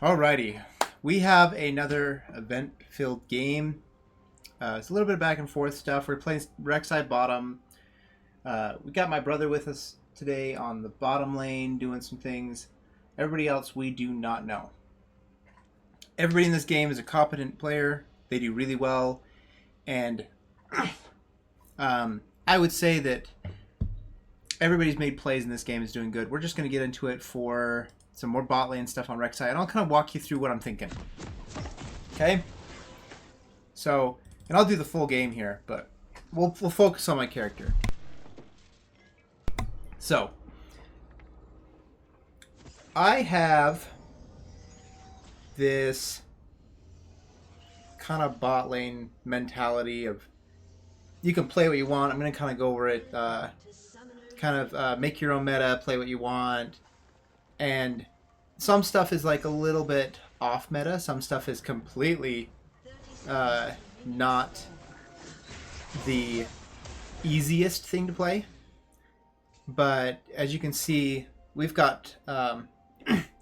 Alrighty, we have another event-filled game. It's a little bit of back and forth stuff. We're playing rek'sai bottom. We got my brother with us today on the bottom lane doing some things. Everybody else we do not know. Everybody in this game is a competent player. They do really well, and I would say that everybody's made plays in this game is doing good. We're just going to get into it for some more bot lane stuff on rek'sai, and I'll kind of walk you through what I'm thinking. Okay? So, and I'll do the full game here, but we'll focus on my character. So, I have this kind of bot lane mentality of you can play what you want. I'm going to kind of go over it, make your own meta, play what you want. And some stuff is like a little bit off meta. Some stuff is completely not the easiest thing to play. But as you can see, we've got on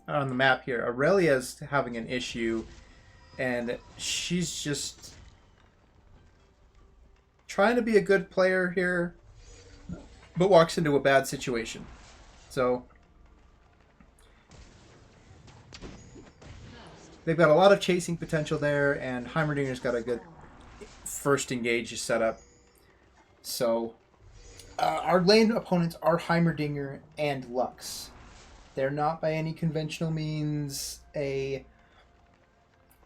the map here, Aurelia's having an issue, and she's just trying to be a good player here, but walks into a bad situation. So they've got a lot of chasing potential there, and Heimerdinger's got a good first engage set up. So our lane opponents are Heimerdinger and Lux. They're not by any conventional means a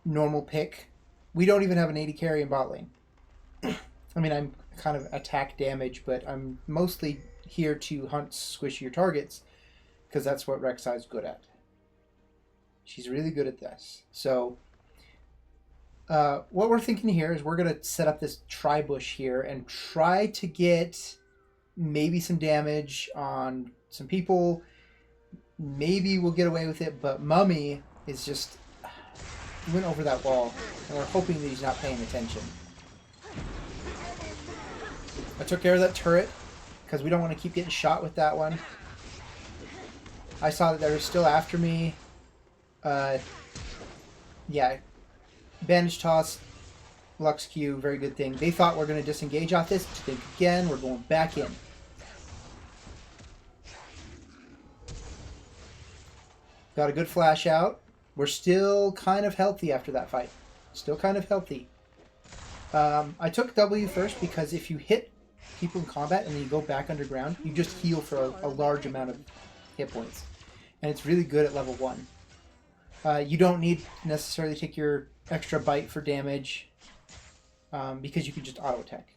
normal pick. We don't even have an 80 carry in bot lane. I mean, I'm kind of attack damage, but I'm mostly here to hunt squishier targets because that's what rek'sai's good at. She's really good at this. So what we're thinking here is we're going to set up this tri-bush here and try to get maybe some damage on some people. Maybe we'll get away with it, but Mummy is just went over that wall, and we're hoping that he's not paying attention. I took care of that turret because we don't want to keep getting shot with that one. I saw that they were still after me. Yeah, bandage toss, Lux Q, very good thing. They thought we're going to disengage off this. Think again, we're going back in. Got a good flash out. We're still kind of healthy after that fight. Still kind of healthy. I took W first because if you hit people in combat and then you go back underground, you just heal for a large amount of hit points. And it's really good at level 1. You don't need to necessarily take your extra bite for damage because you can just auto attack.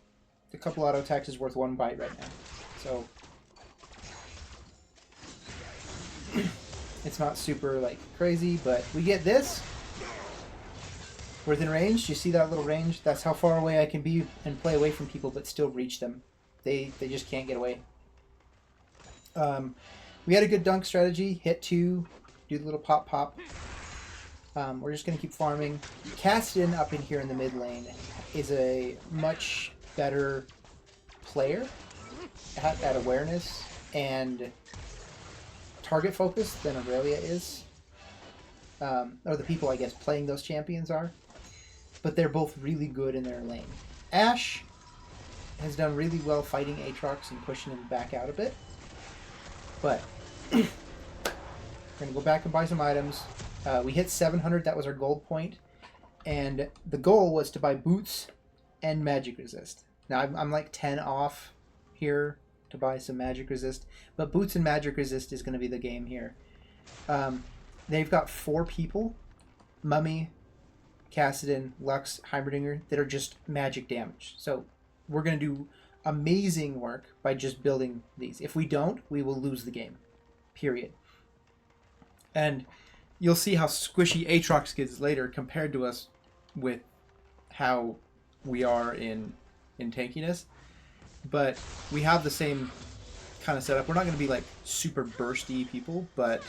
A couple auto attacks is worth 1 bite right now. So it's not super like crazy, but we get this. Within range. You see that little range? That's how far away I can be and play away from people but still reach them. They just can't get away. We had a good dunk strategy. Hit 2, do the little pop pop. We're just going to keep farming. Caston up in here in the mid lane is a much better player at awareness and target focus than Aurelia is. Or the people, I guess, playing those champions are. But they're both really good in their lane. Ashe has done really well fighting Aatrox and pushing him back out a bit. But we're going to go back and buy some items. We hit 700, that was our gold point. And the goal was to buy boots and magic resist. Now I'm like 10 off here to buy some magic resist. But boots and magic resist is going to be the game here. They've got 4 people. Mummy, Kassadin, Lux, Heimerdinger, that are just magic damage. So we're going to do amazing work by just building these. If we don't, we will lose the game. Period. And you'll see how squishy Aatrox gets later compared to us with how we are in tankiness. But we have the same kind of setup. We're not going to be like super bursty people, but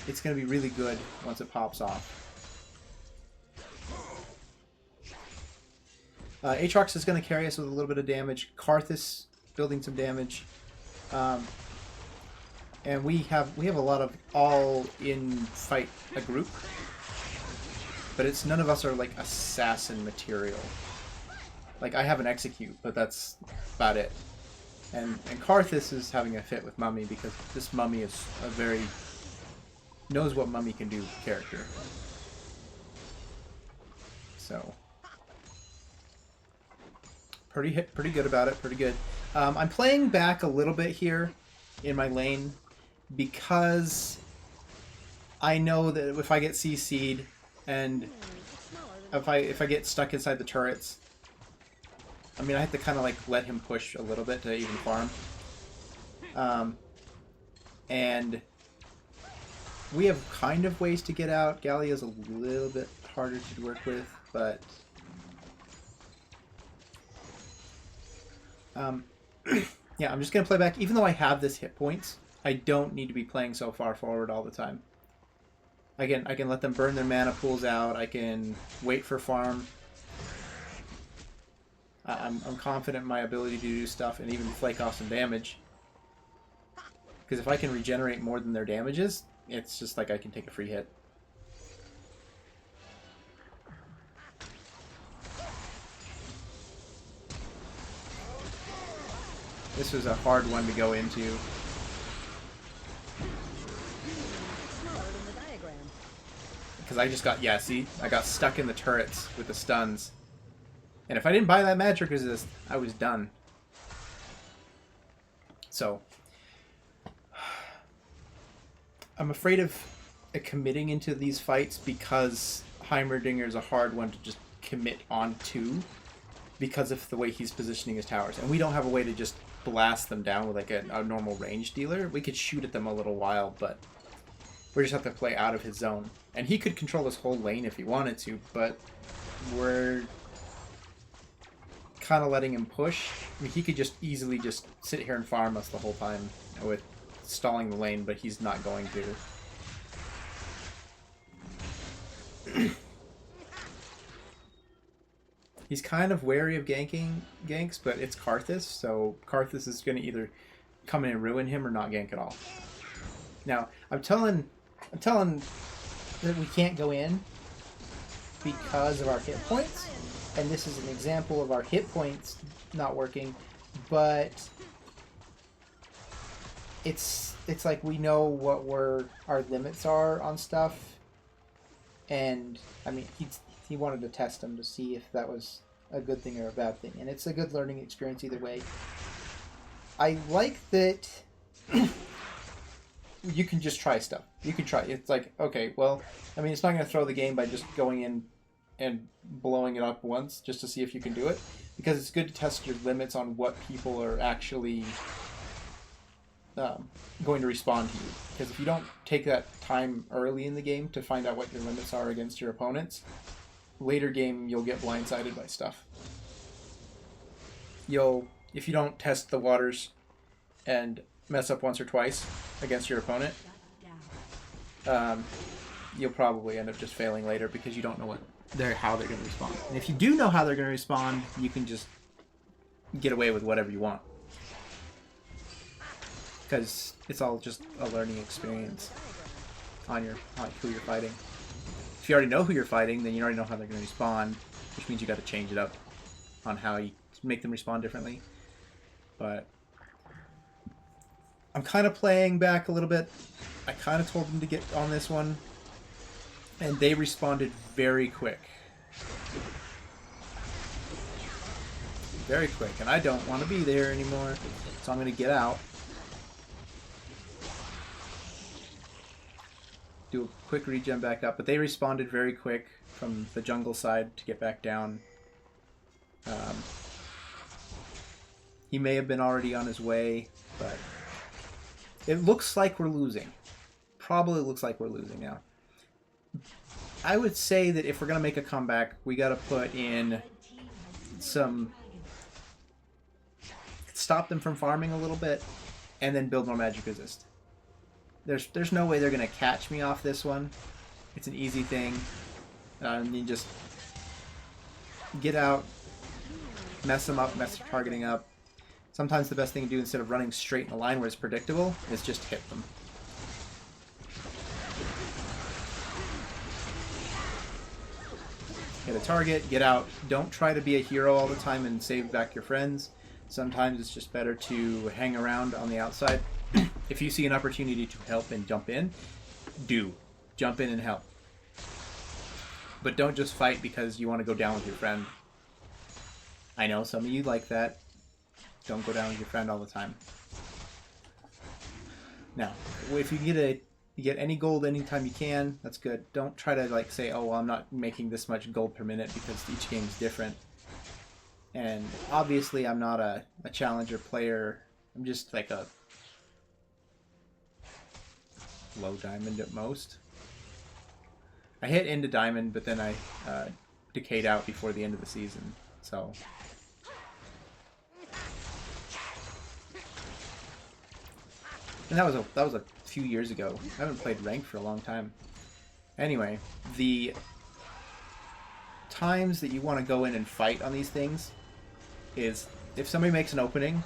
it's going to be really good once it pops off. Aatrox is going to carry us with a little bit of damage. Karthus building some damage. And we have a lot of all in fight a group, but it's none of us are like assassin material. Like I have an execute, but that's about it. And Karthus is having a fit with Mummy because this Mummy is a very knows what Mummy can do character. So pretty good about it. Pretty good. I'm playing back a little bit here in my lane because I know that if I get CC'd and if I get stuck inside the turrets, I mean I have to kind of like let him push a little bit to even farm. And we have kind of ways to get out. Gallia's a little bit harder to work with, but yeah, I'm just gonna play back. Even though I have this hit points, I don't need to be playing so far forward all the time. I can let them burn their mana pools out. I can wait for farm. I'm confident in my ability to do stuff and even flake off some damage. Because if I can regenerate more than their damages, it's just like I can take a free hit. This was a hard one to go into. Because I just got, yeah, see? I got stuck in the turrets with the stuns. And if I didn't buy that magic resist, I was done. So, I'm afraid of committing into these fights because Heimerdinger is a hard one to just commit onto because of the way he's positioning his towers. And we don't have a way to just blast them down with like a normal range dealer. We could shoot at them a little while, but we just have to play out of his zone. And he could control this whole lane if he wanted to, but we're kind of letting him push. I mean, he could just easily just sit here and farm us the whole time with stalling the lane, but he's not going to. He's kind of wary of ganks, but it's Karthus, so Karthus is going to either come in and ruin him or not gank at all. Now, I'm telling that we can't go in because of our hit points, and this is an example of our hit points not working, but it's like we know what our limits are on stuff, and I mean he wanted to test them to see if that was a good thing or a bad thing, and it's a good learning experience either way. I like that you can just try stuff. You can try. It's like, okay, well, I mean, it's not going to throw the game by just going in and blowing it up once just to see if you can do it, because it's good to test your limits on what people are actually going to respond to you. Because if you don't take that time early in the game to find out what your limits are against your opponents, later game you'll get blindsided by stuff. If you don't test the waters and mess up once or twice against your opponent, you'll probably end up just failing later because you don't know how they're going to respond. And if you do know how they're going to respond, you can just get away with whatever you want, because it's all just a learning experience on who you're fighting. If you already know who you're fighting, then you already know how they're going to respond, which means you got to change it up on how you make them respond differently. But I'm kind of playing back a little bit. I kind of told them to get on this one, and they responded very quick. Very quick, and I don't want to be there anymore, so I'm going to get out. Do a quick regen back up, but they responded very quick from the jungle side to get back down. He may have been already on his way, but it looks like we're losing. Probably looks like we're losing now. I would say that if we're going to make a comeback, we got to put in some... stop them from farming a little bit, and then build more magic resist. There's no way they're going to catch me off this one. It's an easy thing. You just get out, mess them up, mess their targeting up, Sometimes the best thing to do instead of running straight in a line where it's predictable is just hit them. Hit a target, get out. Don't try to be a hero all the time and save back your friends. Sometimes it's just better to hang around on the outside. If you see an opportunity to help and jump in, do. Jump in and help. But don't just fight because you want to go down with your friend. I know some of you like that. Don't go down with your friend all the time. Now, if you get any gold anytime you can, that's good. Don't try to like say, oh, well, I'm not making this much gold per minute because each game is different. And obviously I'm not a challenger player. I'm just like a low diamond at most. I hit into diamond, but then I decayed out before the end of the season. So and that was a few years ago. I haven't played ranked for a long time. Anyway, the times that you want to go in and fight on these things is if somebody makes an opening,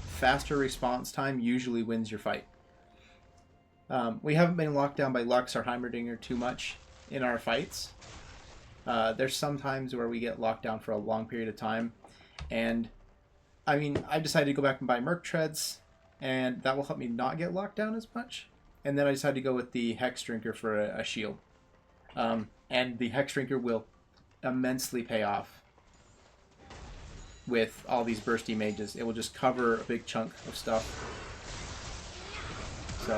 faster response time usually wins your fight. We haven't been locked down by Lux or Heimerdinger too much in our fights. There's some times where we get locked down for a long period of time, and I mean, I decided to go back and buy Merc Treads, and that will help me not get locked down as much. And then I decided to go with the Hex Drinker for a shield. And the Hex Drinker will immensely pay off with all these bursty mages. It will just cover a big chunk of stuff. So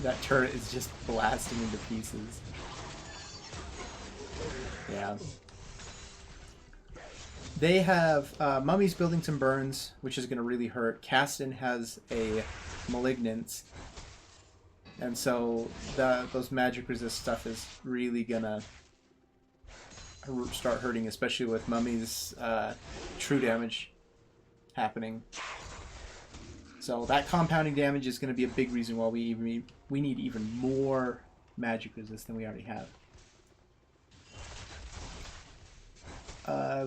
that turret is just blasting into pieces. Yeah. They have Mummy's building some burns, which is going to really hurt. Caston has a malignance, and so those magic resist stuff is really going to start hurting, especially with Mummy's true damage happening. So that compounding damage is going to be a big reason why we need even more magic resist than we already have.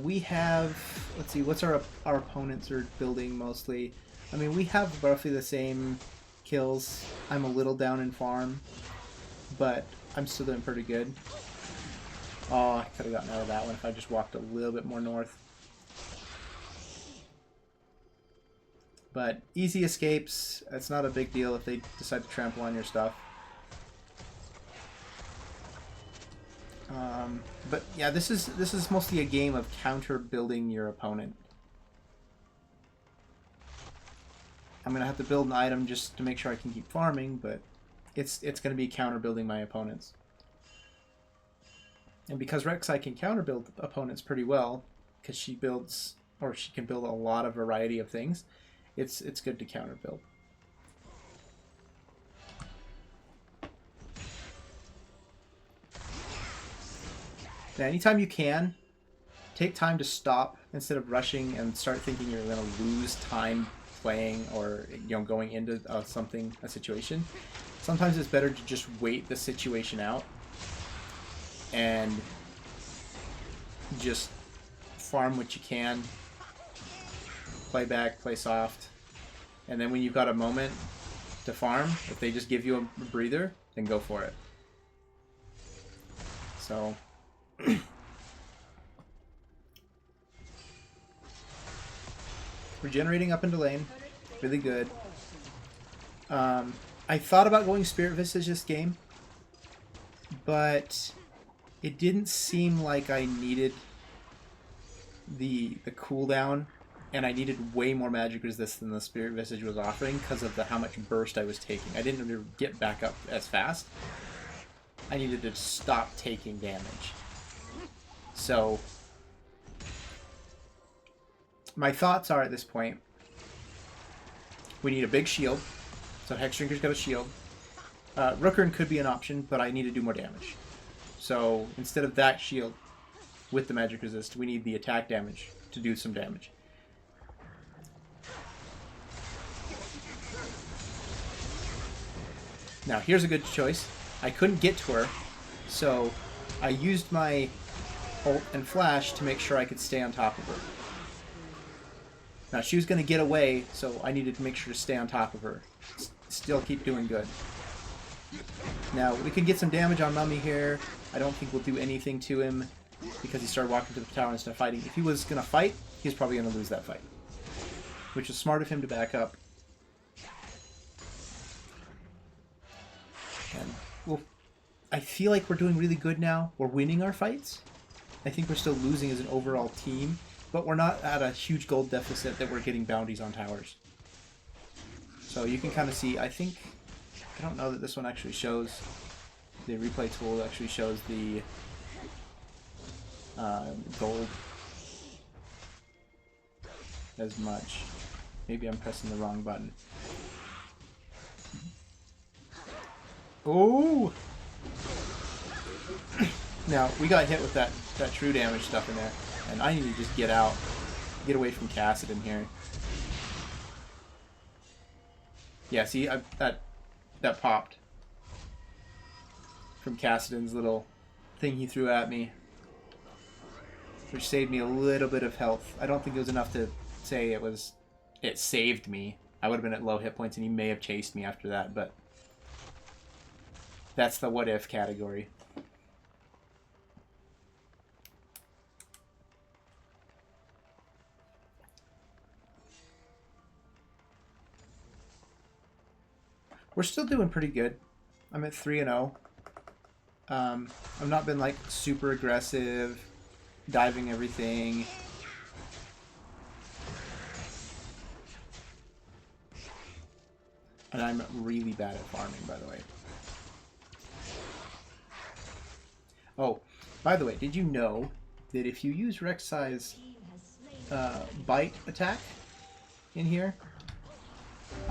We have, let's see, what's our opponents are building mostly. I mean, we have roughly the same kills. I'm a little down in farm, but I'm still doing pretty good. Oh, I could have gotten out of that one if I just walked a little bit more north. But easy escapes, it's not a big deal if they decide to trample on your stuff. But yeah, this is mostly a game of counter building your opponent. I'm gonna have to build an item just to make sure I can keep farming, but it's gonna be counter building my opponents. And because rek'sai can counter build opponents pretty well, because she builds, or she can build a lot of variety of things, it's good to counter build. Now, anytime you can, take time to stop instead of rushing and start thinking you're going to lose time playing or going into a situation. Sometimes it's better to just wait the situation out and just farm what you can, play back, play soft, and then when you've got a moment to farm, if they just give you a breather, then go for it. So regenerating up into lane, really good. I thought about going Spirit Visage this game, but it didn't seem like I needed the cooldown, and I needed way more magic resist than the Spirit Visage was offering because of how much burst I was taking. I didn't get back up as fast. I needed to stop taking damage. So my thoughts are at this point, we need a big shield. So Hex Drinker's got a shield. Rookern could be an option, but I need to do more damage. So instead of that shield with the magic resist, we need the attack damage to do some damage. Now here's a good choice. I couldn't get to her, so I used my ult and flash to make sure I could stay on top of her. Now, she was going to get away, so I needed to make sure to stay on top of her. Still keep doing good. Now, we can get some damage on Mummy here. I don't think we'll do anything to him because he started walking to the tower instead of fighting. If he was going to fight, he's probably going to lose that fight. Which is smart of him to back up. And, well, I feel like we're doing really good now. We're winning our fights. I think we're still losing as an overall team, but we're not at a huge gold deficit that we're getting bounties on towers. So you can kind of see, I don't know that this one actually shows, the replay tool actually shows the gold as much. Maybe I'm pressing the wrong button. Oh! Now, we got hit with that true damage stuff in there, and I need to just get out. Get away from Cassidon here. Yeah, see, that popped. From Cassidon's little thing he threw at me. Which saved me a little bit of health. I don't think it was enough to say it saved me. I would have been at low hit points and he may have chased me after that, but that's the what if category. We're still doing pretty good. I'm at 3-0. I've not been like super aggressive, diving everything. And I'm really bad at farming, by the way. Oh, by the way, did you know that if you use rek'sai's bite attack in here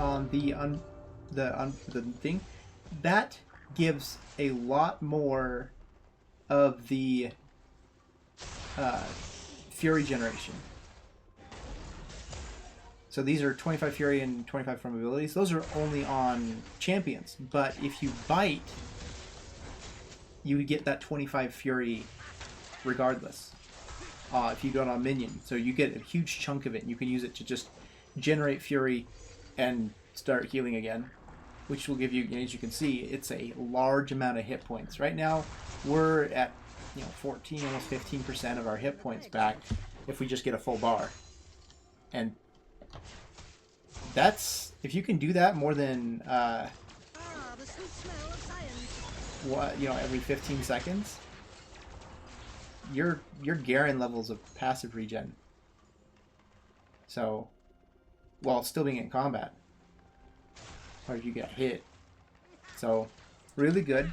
on the thing, that gives a lot more of the fury generation. So these are 25 fury and 25 from abilities. Those are only on champions, but if you bite, you get that 25 fury regardless. If you do it on minion, so you get a huge chunk of it, and you can use it to just generate fury and start healing again, which will give you, as you can see, it's a large amount of hit points. Right now, we're at 14, almost 15% of our hit points back if we just get a full bar, and that's, if you can do that more than every 15 seconds, you're Garen levels of passive regen. So, while still being in combat, or if you get hit. So, really good.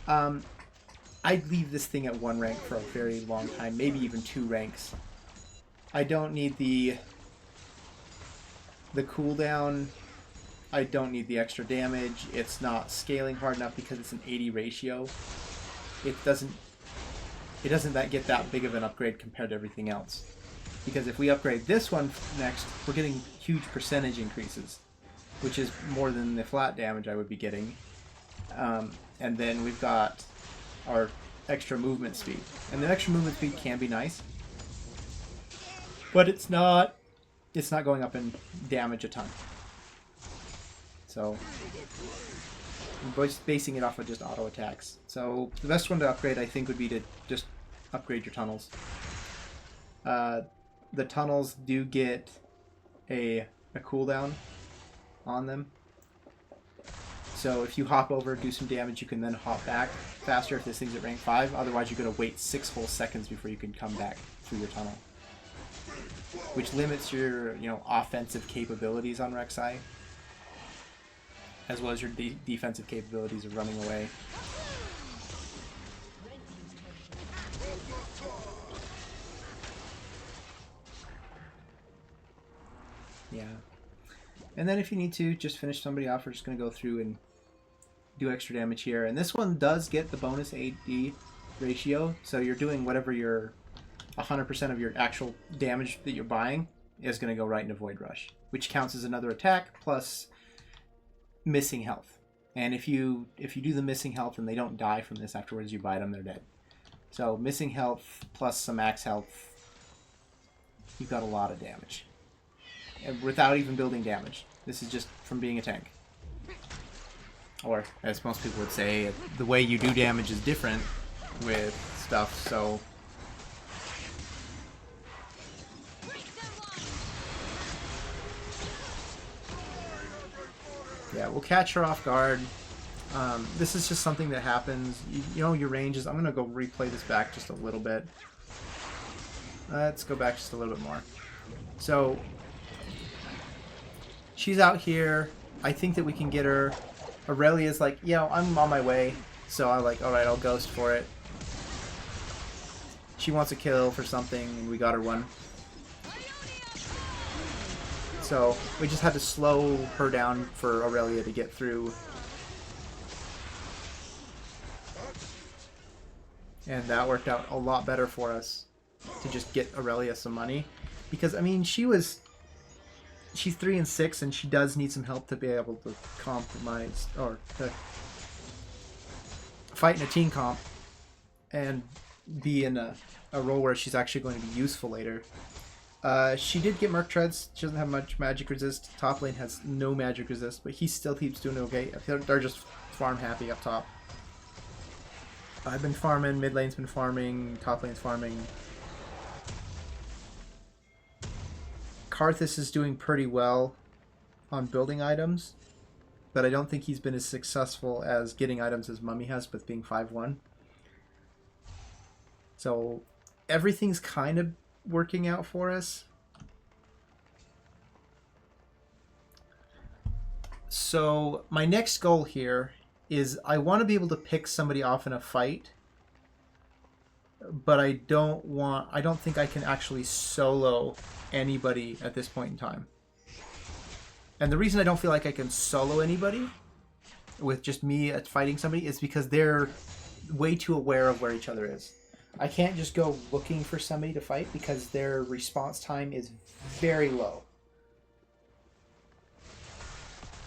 I'd leave this thing at 1 rank for a very long time, maybe even 2 ranks. I don't need the cooldown. I don't need the extra damage. It's not scaling hard enough because it's an 80 ratio. It doesn't get that big of an upgrade compared to everything else. Because if we upgrade this one next, we're getting huge percentage increases, which is more than the flat damage I would be getting. And then we've got our extra movement speed. And the extra movement speed can be nice, but it's not going up in damage a ton. So I'm basing it off of just auto attacks. So the best one to upgrade, I think, would be to just upgrade your tunnels. The tunnels do get a cooldown on them. So if you hop over, do some damage, you can then hop back faster if this thing's at rank 5. Otherwise, you're going to wait 6 full seconds before you can come back through your tunnel, which limits your offensive capabilities on rek'sai, as well as your defensive capabilities of running away. Yeah. And then if you need to, just finish somebody off. We're just going to go through and do extra damage here. And this one does get the bonus AD ratio, so you're doing whatever your 100% of your actual damage that you're buying is going to go right into Void Rush, which counts as another attack plus missing health. And if you do the missing health and they don't die from this afterwards, you bite them, they're dead. So missing health plus some max health, you've got a lot of damage. And without even building damage. This is just from being a tank. Or, as most people would say, the way you do damage is different with stuff, so... Yeah, we'll catch her off guard. This is just something that happens. You know, your range is... I'm going to go replay this back just a little bit. Let's go back just a little bit more. So, she's out here. I think that we can get her. Aurelia's like, yeah, I'm on my way. So I'm like, alright, I'll ghost for it. She wants a kill for something, and we got her one. So we just had to slow her down for Aurelia to get through. And that worked out a lot better for us to just get Aurelia some money. Because, I mean, she's 3 and 6, and she does need some help to be able to compromise, or to fight in a team comp and be in a role where she's actually going to be useful later. She did get Merc Treads. She doesn't have much magic resist. Top lane has no magic resist, but he still keeps doing okay. They're just farm happy up top. I've been farming, mid lane's been farming, top lane's farming. Karthus is doing pretty well on building items, but I don't think he's been as successful as getting items as Mummy has with being 5-1. So everything's kind of working out for us. So my next goal here is I want to be able to pick somebody off in a fight, but I don't think I can actually solo anybody at this point in time. And the reason I don't feel like I can solo anybody with just me fighting somebody is because they're way too aware of where each other is. I can't just go looking for somebody to fight because their response time is very low.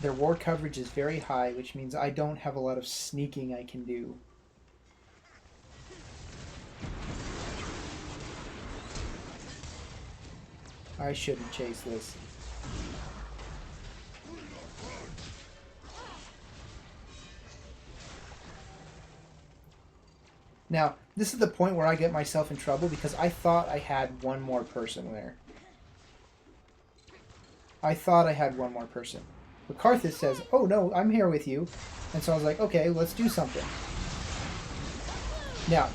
Their ward coverage is very high, which means I don't have a lot of sneaking I can do. I shouldn't chase this. Now, this is the point where I get myself in trouble because I thought I had one more person there. I thought I had one more person. But Karthus says, oh no, I'm here with you. And so I was like, okay, let's do something. Now,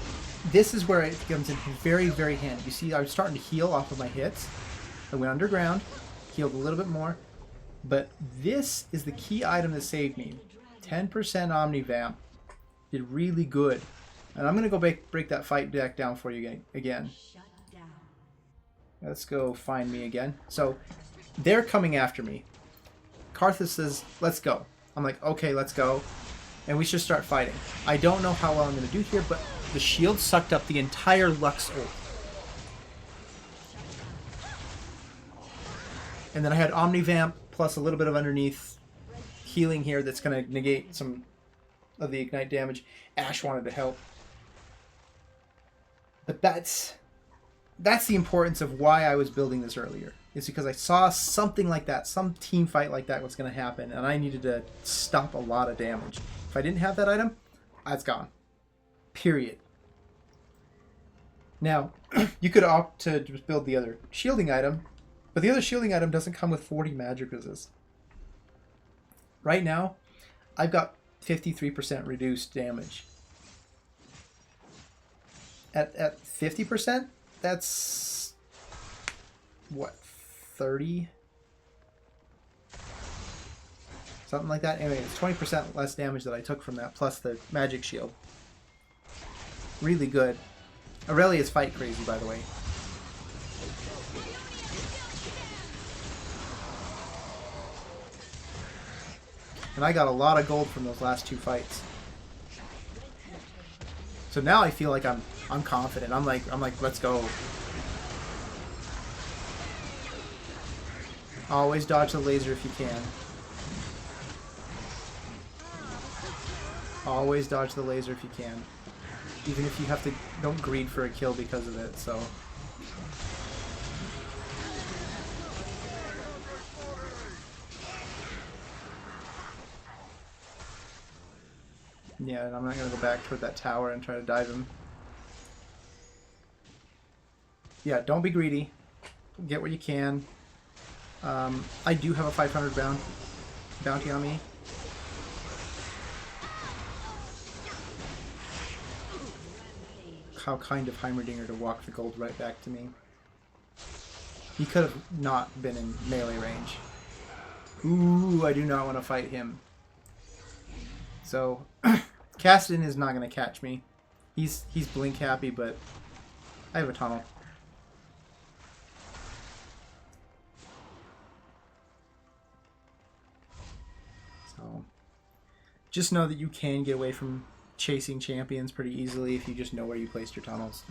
this is where it comes in very, very handy. You see, I was starting to heal off of my hits. I went underground, healed a little bit more. But this is the key item that saved me. 10% Omnivamp. Did really good. And I'm going to go break that fight deck down for you again. Let's go find me again. So, they're coming after me. Karthus says, let's go. I'm like, okay, let's go. And we should start fighting. I don't know how well I'm going to do here, but the shield sucked up the entire Lux ult. And then I had Omnivamp plus a little bit of underneath healing here that's going to negate some of the ignite damage. Ashe wanted to help. But that's the importance of why I was building this earlier. It's because I saw something like that, some team fight like that was going to happen, and I needed to stop a lot of damage. If I didn't have that item, it's gone. Period. Now, you could opt to just build the other shielding item, but the other shielding item doesn't come with 40 magic resist. Right now, I've got 53% reduced damage. At 50%, that's what, 30? Something like that. Anyway, it's 20% less damage that I took from that, plus the magic shield. Really good. Aurelia's fight crazy, by the way. And I got a lot of gold from those last two fights. So now I feel like I'm confident. I'm like, let's go. Always dodge the laser if you can. Always dodge the laser if you can. Even if you have to, don't greed for a kill because of it, so. Yeah, and I'm not going to go back toward that tower and try to dive him. Yeah, don't be greedy. Get what you can. I do have a 500 bounty on me. How kind of Heimerdinger to walk the gold right back to me. He could have not been in melee range. Ooh, I do not want to fight him. So, Caston is not going to catch me. He's blink happy, but I have a tunnel. So, just know that you can get away from chasing champions pretty easily if you just know where you placed your tunnels.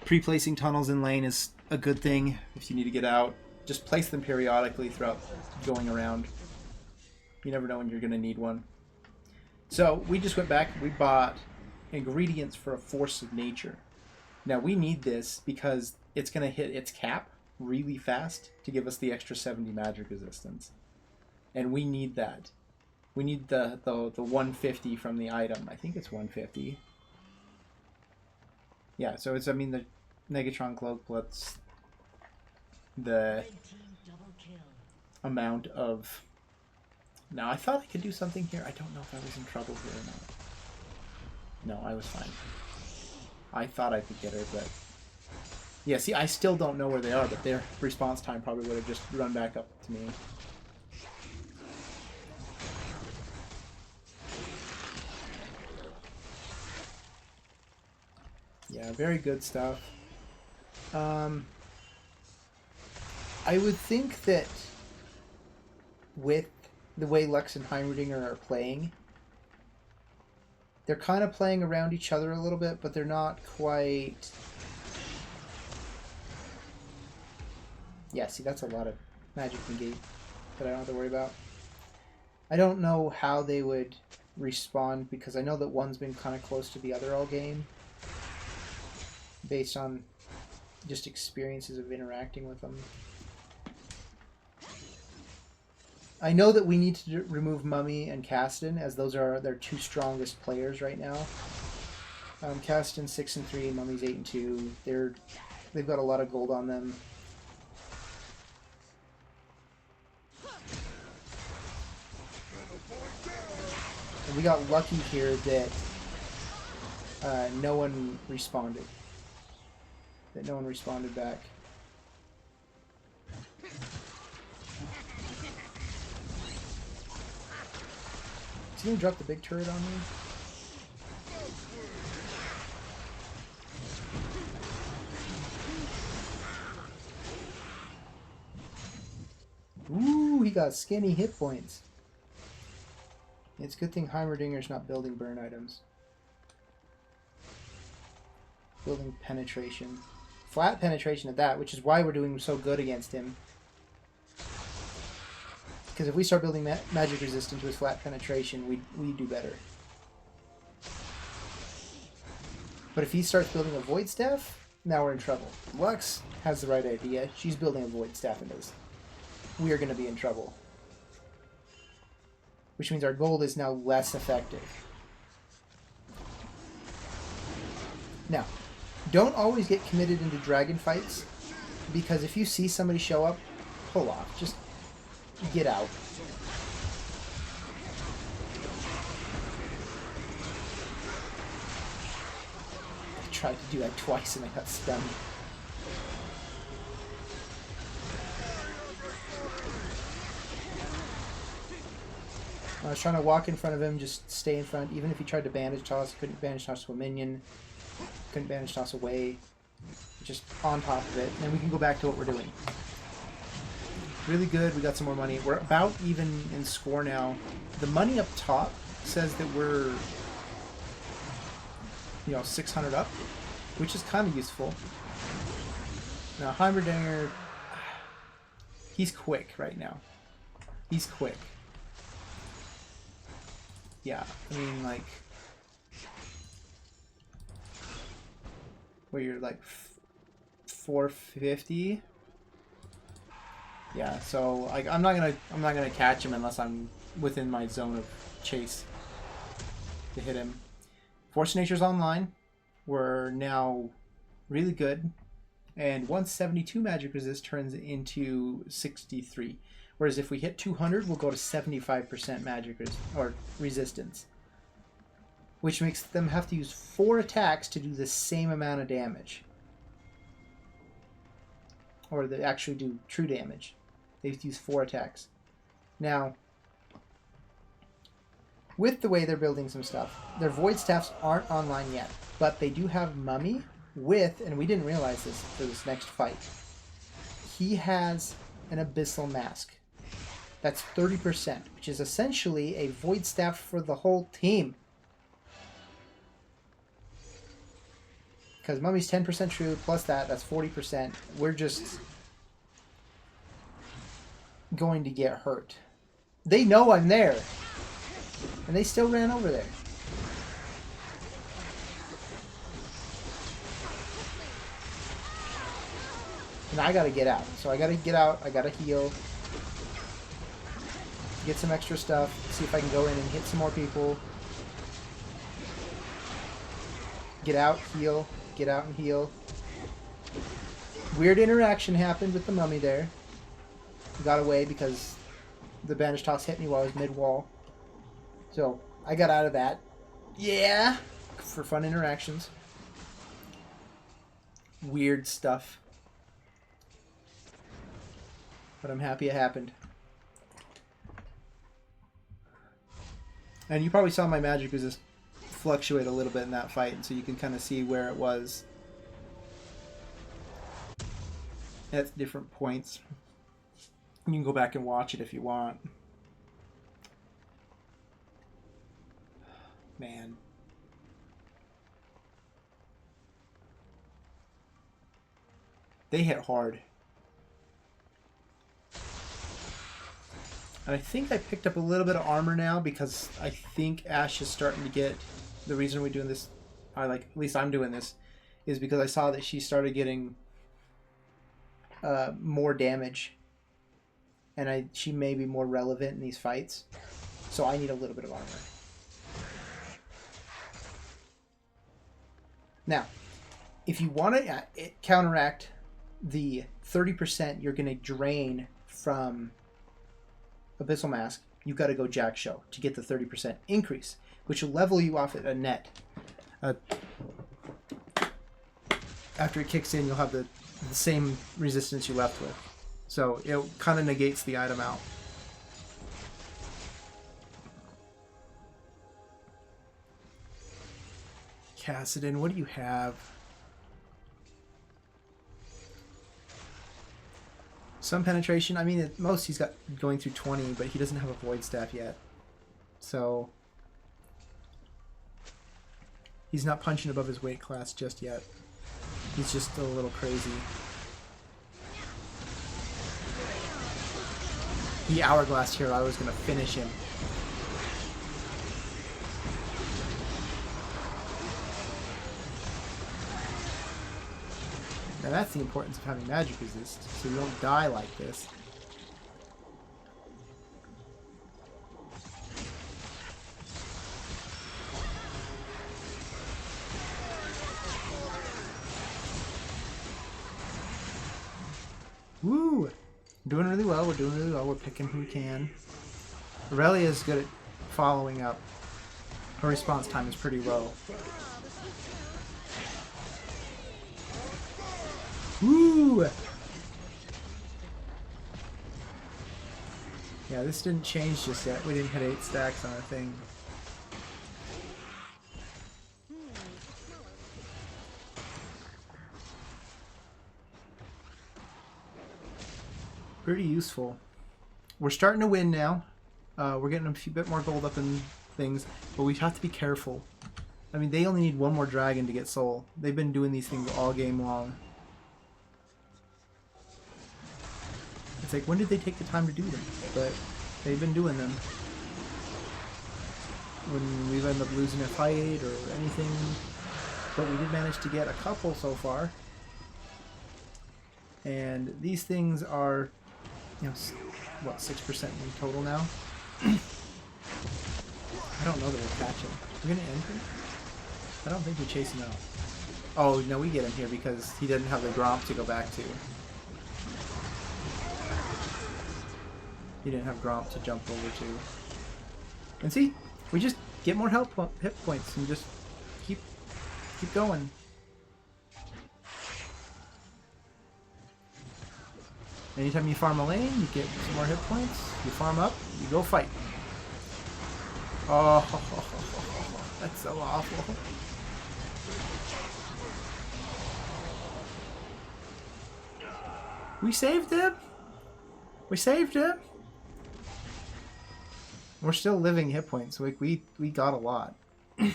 Pre-placing tunnels in lane is a good thing if you need to get out. Just place them periodically throughout going around. You never know when you're going to need one. So we just went back, we bought ingredients for a Force of Nature. Now we need this because it's going to hit its cap really fast to give us the extra 70 magic resistance. And we need that. We need the 150 from the item. I think it's 150. Yeah, so it's, I mean, the Negatron Cloak plus the amount of... Now, I thought I could do something here. I don't know if I was in trouble here or not. No, I was fine. I thought I could get her, but... Yeah, see, I still don't know where they are, but their response time probably would have just run back up to me. Yeah, very good stuff. I would think that with the way Lux and Heimerdinger are playing, they're kind of playing around each other a little bit, but they're not quite... Yeah, see, that's a lot of magic negate that I don't have to worry about. I don't know how they would respond, because I know that one's been kind of close to the other all game, based on just experiences of interacting with them. I know that we need to remove Mummy and Caston, as those are their two strongest players right now. Caston 6-3, Mummy's 8-2. They've got a lot of gold on them. And we got lucky here that no one responded. That no one responded back. Is he gonna drop the big turret on me? Ooh, he got skinny hit points. It's a good thing Heimerdinger's not building burn items. Building penetration. Flat penetration at that, which is why we're doing so good against him. Because if we start building magic resistance with flat penetration, we do better. But if he starts building a void staff, now we're in trouble. Lux has the right idea. She's building a void staff into this. We are going to be in trouble. Which means our gold is now less effective. Now, don't always get committed into dragon fights, because if you see somebody show up, pull off. Just get out. I tried to do that twice and I got stunned. I was trying to walk in front of him, just stay in front. Even if he tried to bandage toss, couldn't bandage toss to a minion. Couldn't bandage toss away. Just on top of it. And then we can go back to what we're doing. Really good. We got some more money. We're about even in score now. The money up top says that we're, 600 up, which is kind of useful. Now, Heimerdinger, he's quick right now. He's quick. Yeah, I mean, like, where you're like 450. Yeah, so like I'm not gonna catch him unless I'm within my zone of chase to hit him. Force Nature's online. We're now really good, and 172 magic resist turns into 63. Whereas if we hit 200, we'll go to 75% magic resistance, which makes them have to use 4 attacks to do the same amount of damage, or they actually do true damage. They have to use 4 attacks. Now, with the way they're building some stuff, their Void Staffs aren't online yet, but they do have Mummy with, and we didn't realize this for this next fight, he has an Abyssal Mask. That's 30%, which is essentially a Void Staff for the whole team. Because Mummy's 10% true, plus that's 40%. We're just going to get hurt. They know I'm there, and they still ran over there. And I gotta get out. So I gotta get out, I gotta heal. Get some extra stuff, see if I can go in and hit some more people. Get out, heal, get out and heal. Weird interaction happened with the Mummy there. Got away because the bandage toss hit me while I was mid-wall. So I got out of that. Yeah! For fun interactions. Weird stuff. But I'm happy it happened. And you probably saw my magic resist fluctuate a little bit in that fight, and so you can kind of see where it was at different points. You can go back and watch it if you want. Man. They hit hard. And I think I picked up a little bit of armor now because I think Ash is starting to get... The reason we're doing this, at least I'm doing this, is because I saw that she started getting more damage. And she may be more relevant in these fights. So I need a little bit of armor. Now, if you want to counteract the 30% you're going to drain from Abyssal Mask, you've got to go Jack Show to get the 30% increase, which will level you off at a net. After it kicks in, you'll have the same resistance you left with. So it kind of negates the item out. Cassidon, what do you have? Some penetration. I mean, at most he's got going through 20, but he doesn't have a Void Staff yet. So he's not punching above his weight class just yet. He's just a little crazy. He hourglassed here. I was going to finish him. Now that's the importance of having magic resist, so you don't die like this. Woo! Doing really well, we're doing really well, we're picking who we can. Aurelia is good at following up. Her response time is pretty low. Woo! Yeah, this didn't change just yet. We didn't hit 8 stacks on our thing. Pretty useful. We're starting to win now. We're getting a bit more gold up in things, but we have to be careful. I mean, they only need one more dragon to get soul. They've been doing these things all game long. It's like, when did they take the time to do them? But they've been doing them. When we've ended up losing a fight or anything, but we did manage to get a couple so far. And these things are, you know, what, 6% in total now? I don't know that we're catching. We're gonna end him? I don't think we chase him out. Oh, no, we get him here because he doesn't have the Gromp to go back to. He didn't have Gromp to jump over to. And see, we just get more hit points and just keep going. Anytime you farm a lane, you get some more hit points. You farm up, you go fight. Oh, that's so awful. We saved him. We saved him. We're still living hit points. We got a lot. I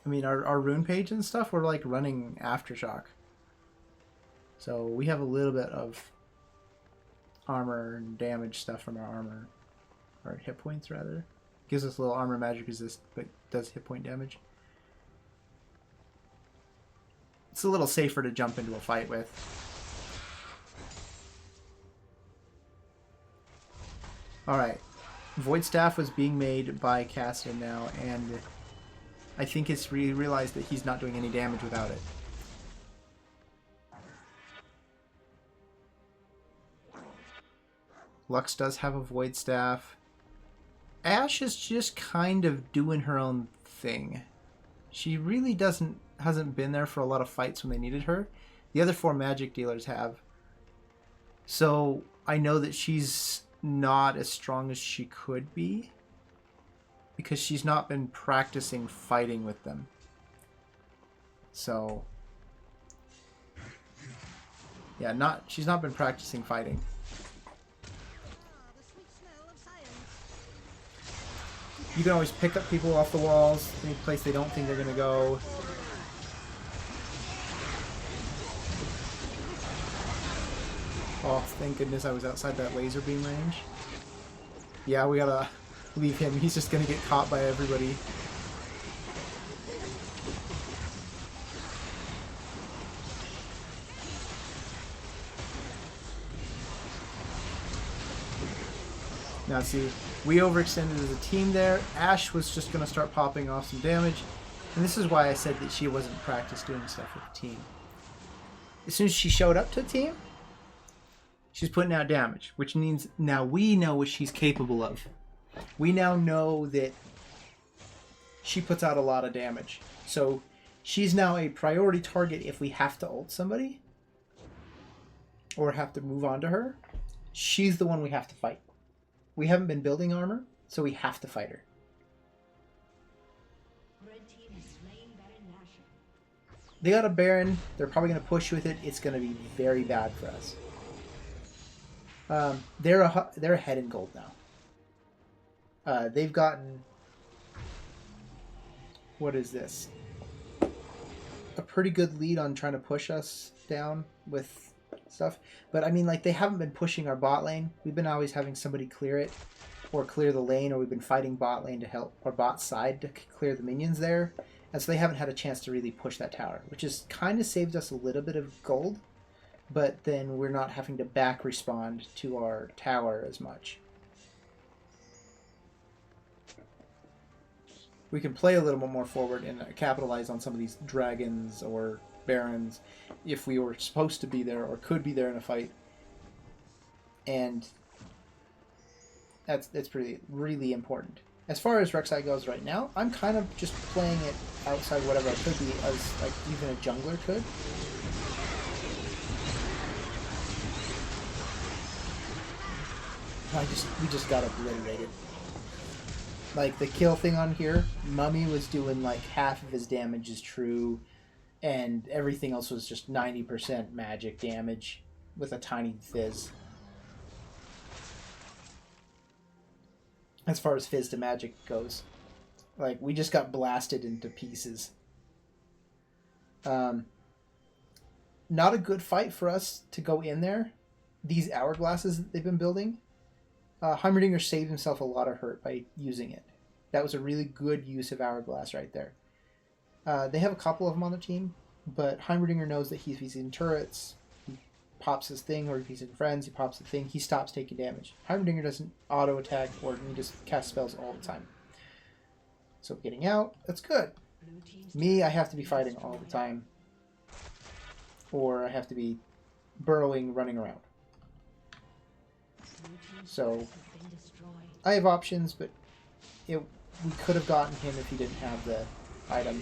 mean, our rune page and stuff, we're like running Aftershock. So we have a little bit of armor and damage stuff from our armor. Or hit points, rather. Gives us a little armor magic resist, but does hit point damage. It's a little safer to jump into a fight with. Alright. Void Staff was being made by Caston now, and I think it's realized that he's not doing any damage without it. Lux does have a Void Staff. Ashe is just kind of doing her own thing. She really hasn't been there for a lot of fights when they needed her. The other 4 magic dealers have. So I know that she's not as strong as she could be because she's not been practicing fighting with them. So yeah, she's not been practicing fighting. You can always pick up people off the walls, any place they don't think they're going to go. Oh, thank goodness I was outside that laser beam range. Yeah, we gotta leave him. He's just going to get caught by everybody. Now see, we overextended as a team there. Ashe was just going to start popping off some damage. And this is why I said that she wasn't practiced doing stuff with the team. As soon as she showed up to the team, she's putting out damage, which means now we know what she's capable of. We now know that she puts out a lot of damage. So she's now a priority target if we have to ult somebody or have to move on to her. She's the one we have to fight. We haven't been building armor, so we have to fight her. They got a Baron. They're probably going to push with it. It's going to be very bad for us. They're ahead in gold now. They've gotten... What is this? A pretty good lead on trying to push us down with stuff. But I mean, like, they haven't been pushing our bot lane. We've been always having somebody clear it or clear the lane, or we've been fighting bot lane to help, or bot side to clear the minions there. And so they haven't had a chance to really push that tower, which has kind of saved us a little bit of gold. But then we're not having to back respond to our tower as much. We can play a little bit more forward and capitalize on some of these dragons or barons if we were supposed to be there or could be there in a fight. And that's really important. As far as rek'sai goes right now, I'm kind of just playing it outside whatever I could be, as like even a jungler could. We just got obliterated. Like, the kill thing on here, Mummy was doing like half of his damage is true, and everything else was just 90% magic damage with a tiny fizz. As far as fizz to magic goes. Like, we just got blasted into pieces. Not a good fight for us to go in there. These hourglasses that they've been building, Heimerdinger saved himself a lot of hurt by using it. That was a really good use of Hourglass right there. They have a couple of them on the team, but Heimerdinger knows that if he's in turrets, he pops his thing, or if he's in friends, he pops the thing. He stops taking damage. Heimerdinger doesn't auto attack, or he just casts spells all the time. So getting out, that's good. Me, I have to be fighting all the time, or I have to be burrowing, running around. So I have options, but we could have gotten him if he didn't have the item.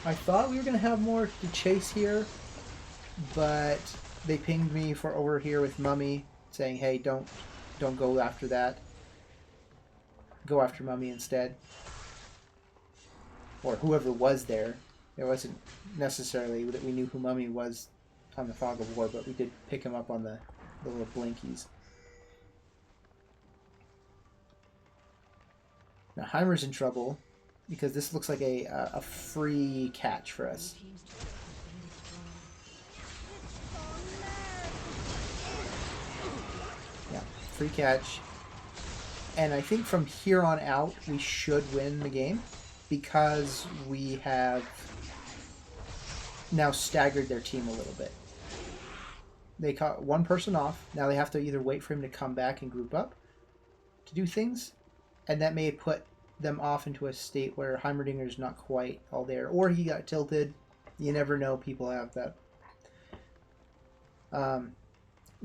I thought we were going to have more to chase here, but they pinged me for over here with Mummy, saying, hey, don't go after that. Go after Mummy instead. Or whoever was there. It wasn't necessarily that we knew who Mummy was on the Fog of War, but we did pick him up on the little blinkies. Now Heimer's in trouble because this looks like a free catch for us. Yeah, free catch. And I think from here on out we should win the game because we have now staggered their team a little bit. They caught one person off. Now they have to either wait for him to come back and group up to do things, and that may put them off into a state where Heimerdinger's not quite all there, or he got tilted. You never know. People have that.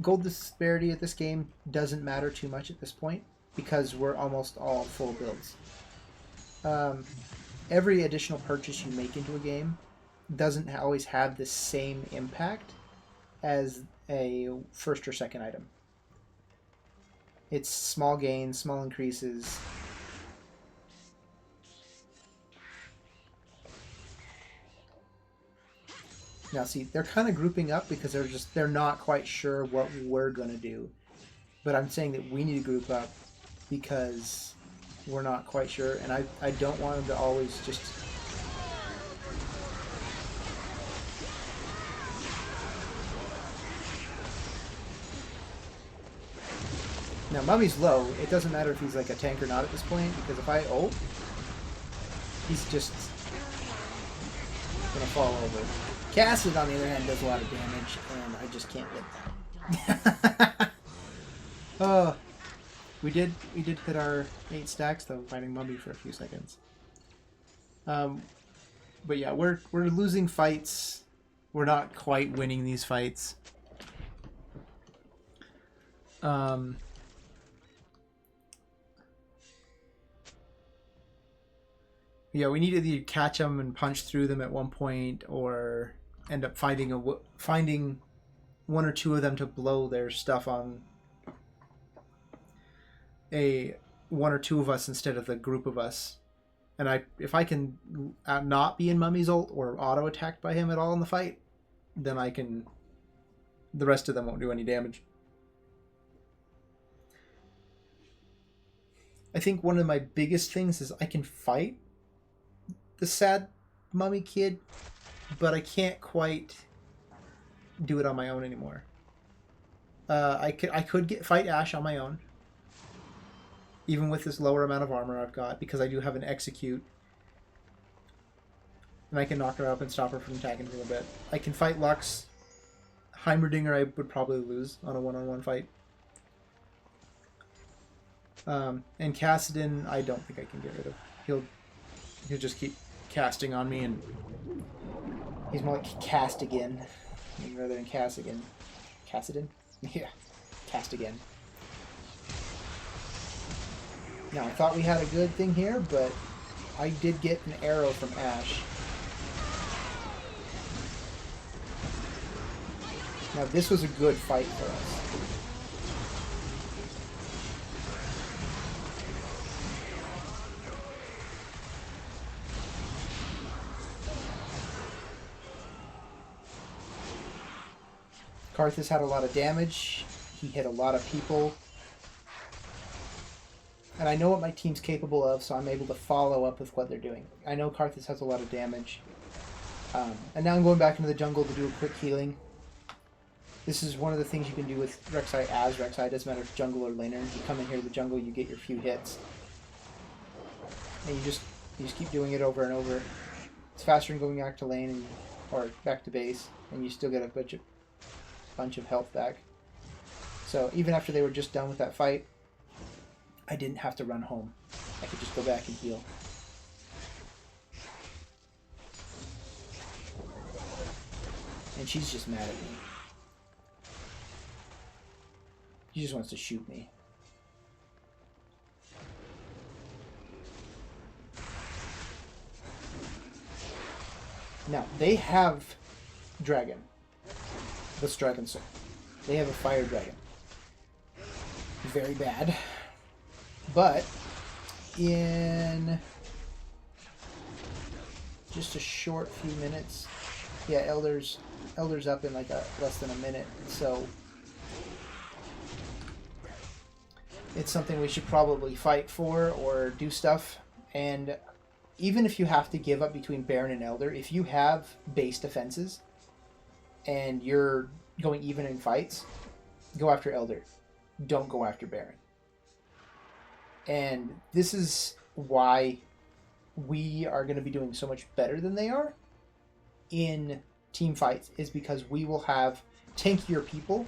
Gold disparity at this game doesn't matter too much at this point because we're almost all full builds. Every additional purchase you make into a game doesn't always have the same impact as a first or second item. It's small gains, small increases. Now see, they're kind of grouping up because they're not quite sure what we're going to do. But I'm saying that we need to group up because we're not quite sure, and I don't want them to always just... Now Mummy's low. It doesn't matter if he's like a tank or not at this point, because if I ult, he's just gonna fall over. Cassid, on the other hand, does a lot of damage, and I just can't get that. Oh, we did hit our 8 stacks though, fighting Mummy for a few seconds. But yeah, we're losing fights. We're not quite winning these fights. Yeah, we need to either catch them and punch through them at one point, or end up finding one or two of them to blow their stuff on one or two of us instead of the group of us. And if I can not be in Mummy's ult or auto attacked by him at all in the fight, then the rest of them won't do any damage. I think one of my biggest things is I can fight the sad Mummy kid, but I can't quite do it on my own anymore. I could fight Ashe on my own, even with this lower amount of armor I've got, because I do have an execute, and I can knock her up and stop her from attacking for a bit. I can fight Lux. Heimerdinger I would probably lose on a one-on-one fight. And Kassadin I don't think I can get rid of. He'll just keep casting on me, and he's more like cast again rather than cast again. Kassadin? Yeah, cast again. Now I thought we had a good thing here, but I did get an arrow from Ashe. Now this was a good fight for us. Karthus had a lot of damage. He hit a lot of people. And I know what my team's capable of, so I'm able to follow up with what they're doing. I know Karthus has a lot of damage. And now I'm going back into the jungle to do a quick healing. This is one of the things you can do with rek'sai as rek'sai. It doesn't matter if jungle or laner. You come in here to the jungle, you get your few hits. And you just You just keep doing it over and over. It's faster than going back to lane or back to base, and you still get a bunch of health back. So even after they were just done with that fight, I didn't have to run home. I could just go back and heal. And she's just mad at me. She just wants to shoot me. Now, they have dragon. This dragon soul. They have a fire dragon. Very bad. But in just a short few minutes, yeah, Elder's up in like less than a minute, so it's something we should probably fight for or do stuff. And even if you have to give up between Baron and Elder, if you have base defenses and you're going even in fights, go after Elder. Don't go after Baron. And this is why we are going to be doing so much better than they are in team fights, is because we will have tankier people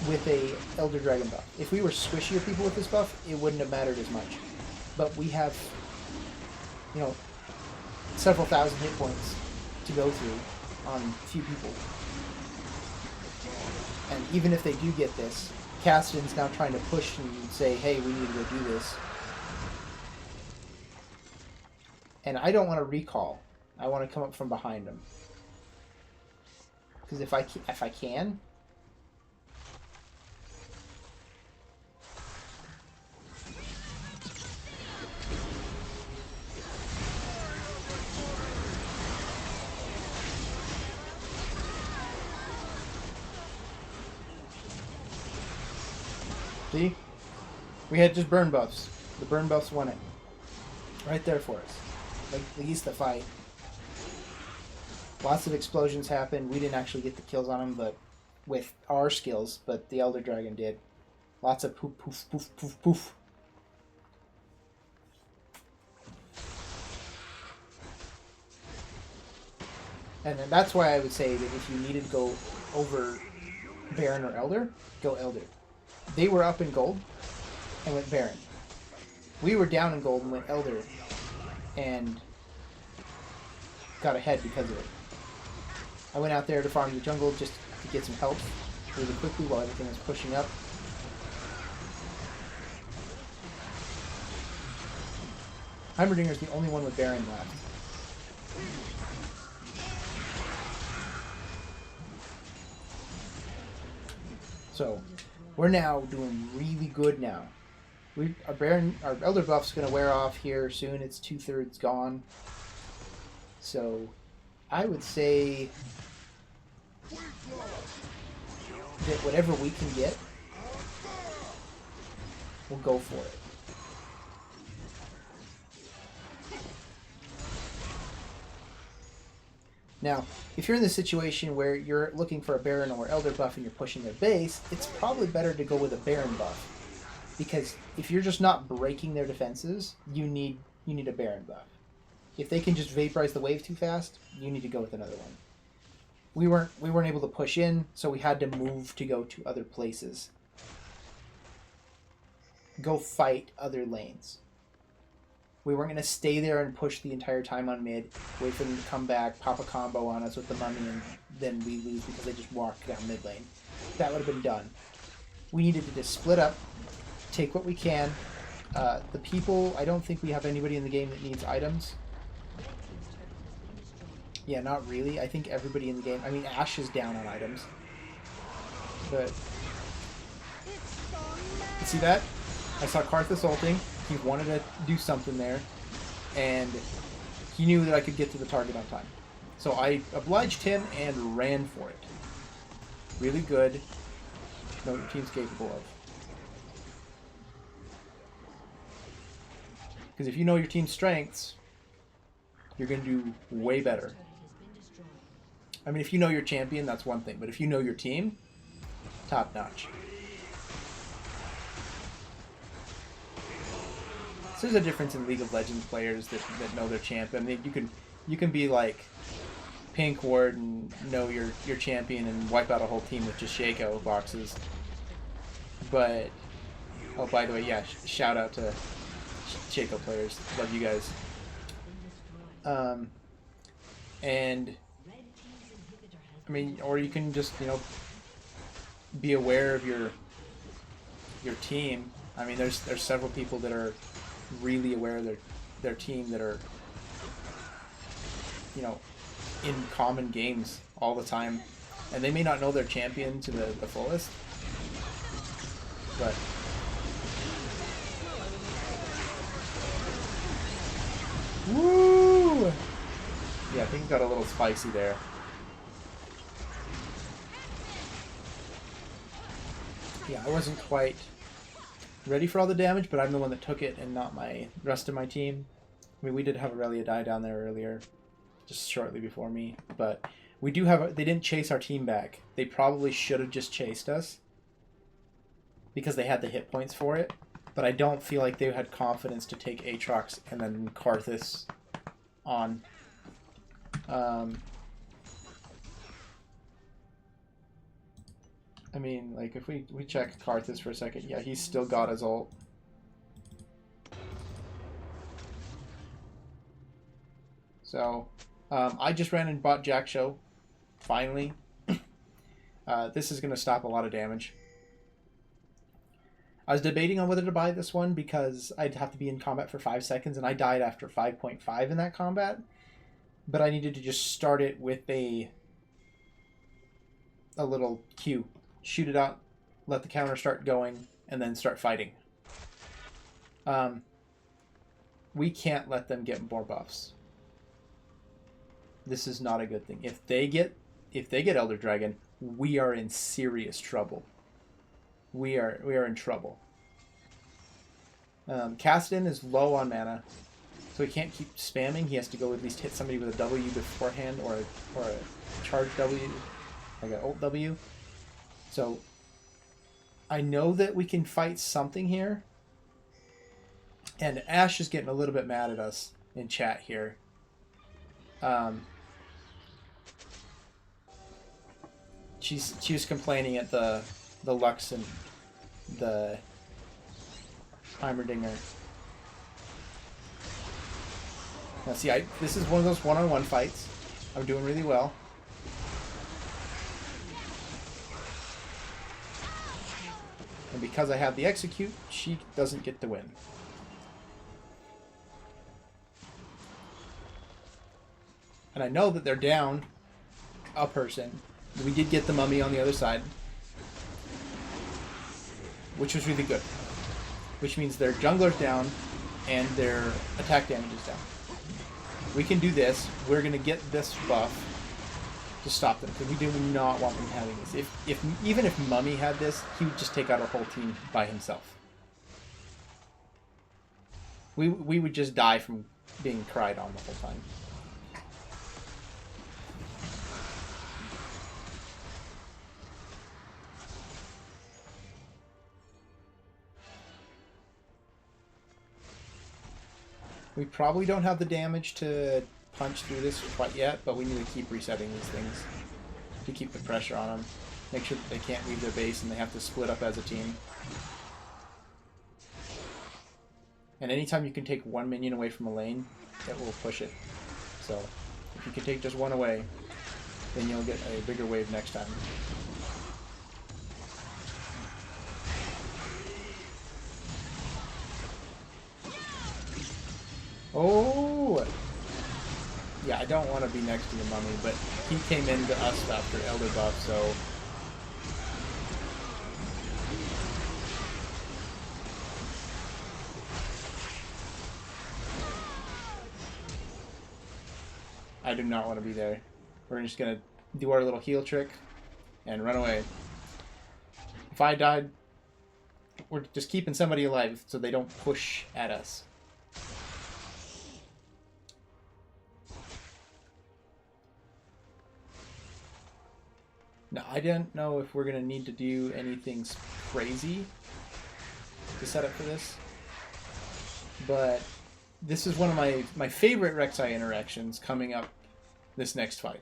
with a Elder Dragon buff. If we were squishier people with this buff, it wouldn't have mattered as much. But we have, you know, several thousand hit points to go through on a few people. And even if they do get this, Cassian's now trying to push and say, hey, we need to go do this. And I don't want to recall. I want to come up from behind him. Because if I can... See? We had just burn buffs. The burn buffs won it. Right there for us. Like, at least the fight. Lots of explosions happened. We didn't actually get the kills on them, but with our skills, but the Elder Dragon did. Lots of poof, poof, poof, poof, poof. And then that's why I would say that if you needed to go over Baron or Elder, go Elder. They were up in gold and went Baron. We were down in gold and went Elder and got ahead because of it. I went out there to farm the jungle just to get some health really quickly while everything was pushing up. Heimerdinger's the only one with Baron left. So, we're now doing really good now. Our Elder buff's going to wear off here soon. It's 2/3 gone. So, I would say that whatever we can get, we'll go for it. Now, if you're in the situation where you're looking for a Baron or Elder buff and you're pushing their base, it's probably better to go with a Baron buff. Because if you're just not breaking their defenses, you need a Baron buff. If they can just vaporize the wave too fast, you need to go with another one. We weren't able to push in, so we had to move to go to other places. Go fight other lanes. We weren't going to stay there and push the entire time on mid, wait for them to come back, pop a combo on us with the mummy, and then we lose because they just walked down mid lane. That would have been done. We needed to just split up, take what we can. The people, I don't think we have anybody in the game that needs items. Yeah, not really. I think everybody in the game... I mean, Ashe is down on items. But... You see that? I saw Karthus ulting. He wanted to do something there. And he knew that I could get to the target on time. So I obliged him and ran for it. Really good. Know what your team's capable of. Because if you know your team's strengths, you're going to do way better. I mean, if you know your champion, that's one thing. But if you know your team, top notch. So there's a difference in League of Legends players that know their champion. I mean, you can be like Pink Ward and know your champion and wipe out a whole team with just Shaco boxes. But oh, by the way, yeah, shout out to Shaco players. Love you guys. And I mean, or you can just, you know, be aware of your team. I mean, there's several people that are really aware of their team that are, you know, in common games all the time, and they may not know their champion to the fullest, but woo! Yeah, I think it got a little spicy there. Yeah, I wasn't quite ready for all the damage, but I'm the one that took it and not the rest of my team. I mean, we did have Aurelia die down there earlier, just shortly before me, but we do have... They didn't chase our team back. They probably should have just chased us because they had the hit points for it, but I don't feel like they had confidence to take Aatrox and then Karthus on. I mean, like, if we check Karthus for a second, yeah, he's still got his ult. So, I just ran and bought Jack Show, finally. This is going to stop a lot of damage. I was debating on whether to buy this one because I'd have to be in combat for 5 seconds, and I died after 5.5 in that combat. But I needed to just start it with a little Q. Shoot it out, let the counter start going, and then start fighting. We can't let them get more buffs. This is not a good thing. If they get Elder Dragon, we are in serious trouble. We are in trouble. Kassadin is low on mana, so he can't keep spamming. He has to go at least hit somebody with a W beforehand, or a charge W, like an ult W. So I know that we can fight something here. And Ash is getting a little bit mad at us in chat here. She was complaining at the Lux and the Heimerdinger. Now see, this is one of those one-on-one fights. I'm doing really well. And because I have the execute, she doesn't get the win. And I know that they're down a person. We did get the mummy on the other side, which was really good. Which means their jungler's down and their attack damage is down. We can do this. We're going to get this buff to stop them, because we do not want them having this. Even if Mummy had this, he would just take out our whole team by himself. We would just die from being cried on the whole time. We probably don't have the damage to punch through this quite yet, but we need to keep resetting these things to keep the pressure on them. Make sure that they can't leave their base and they have to split up as a team. And anytime you can take one minion away from a lane, it will push it. So if you can take just one away, then you'll get a bigger wave next time. Oh! Yeah, I don't want to be next to the mummy, but he came into us after Elder buff, so... I do not want to be there. We're just going to do our little heal trick and run away. If I died, we're just keeping somebody alive so they don't push at us. Now, I don't know if we're going to need to do anything crazy to set up for this, but this is one of my favorite rek'sai interactions coming up this next fight.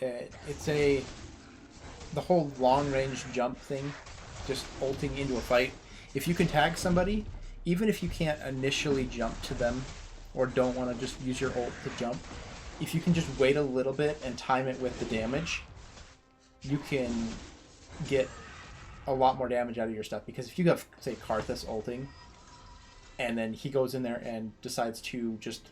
It's the whole long range jump thing, just ulting into a fight. If you can tag somebody, even if you can't initially jump to them or don't want to just use your ult to jump, if you can just wait a little bit and time it with the damage, you can get a lot more damage out of your stuff. Because if you have, say, Karthus ulting, and then he goes in there and decides to just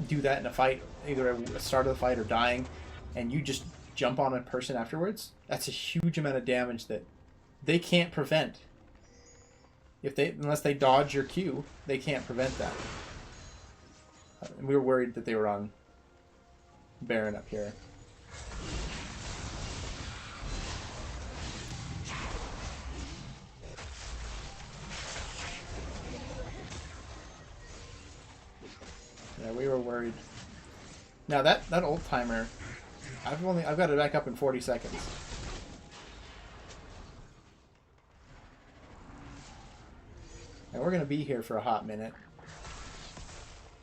do that in a fight, either at the start of the fight or dying, and you just jump on a person afterwards, that's a huge amount of damage that they can't prevent. Unless they dodge your Q, they can't prevent that. And we were worried that they were on Baron up here. Yeah, we were worried. Now that ult timer, I've got it back up in 40 seconds. And we're gonna be here for a hot minute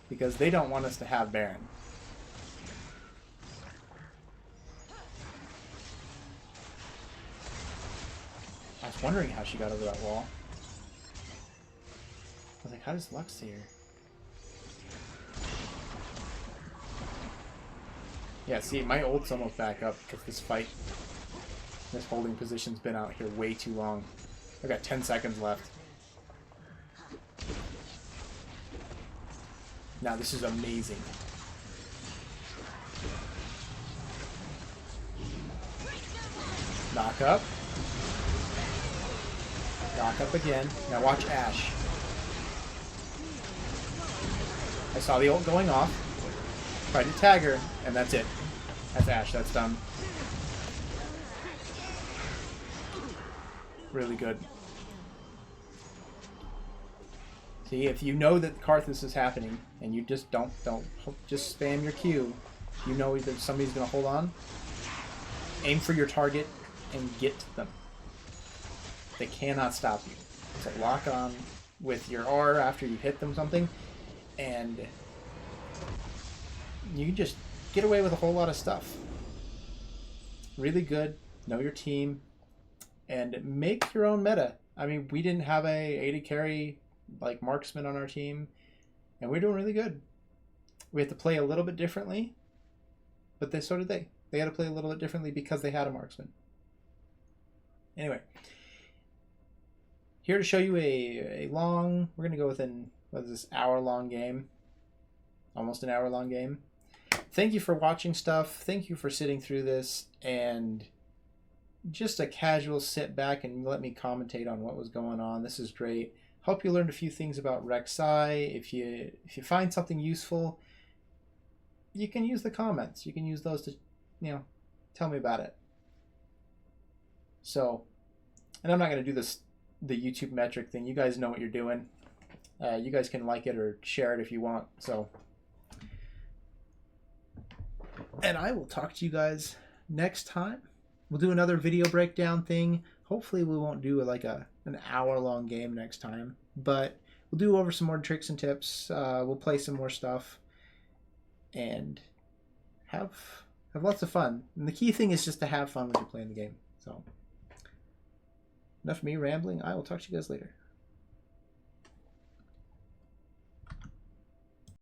because they don't want us to have Baron. I was wondering how she got over that wall. I was like, how does Lux see her? Yeah, see, my ult's almost back up because this holding position's been out here way too long. I've got 10 seconds left. Now this is amazing. Knock up. Knock up again. Now watch Ashe. I saw the ult going off. Tried to tag her, and that's it. That's Ashe. That's done. Really good. See, if you know that Karthus is happening, and you just don't just spam your Q, you know that somebody's going to hold on, aim for your target and get to them. They cannot stop you. So lock on with your R after you hit them something, and you can just get away with a whole lot of stuff. Really good. Know your team, and make your own meta. I mean, we didn't have a AD carry like marksman on our team, and we're doing really good. We had to play a little bit differently, but so did they. They had to play a little bit differently because they had a marksman. Anyway, here to show you a long, we're going to go with what is this, hour-long game. Almost an hour-long game. Thank you for watching stuff. Thank you for sitting through this, and just a casual sit back and let me commentate on what was going on. This is great. Hope you learned a few things about rek'sai. If you find something useful, you can use the comments. You can use those to, tell me about it. So, and I'm not going to do the YouTube metric thing. You guys know what you're doing. You guys can like it or share it if you want. So, and I will talk to you guys next time. We'll do another video breakdown thing. Hopefully we won't do an hour-long game next time, but we'll do over some more tricks and tips. We'll play some more stuff and have lots of fun. And the key thing is just to have fun when you're playing the game. So, enough of me rambling. I will talk to you guys later.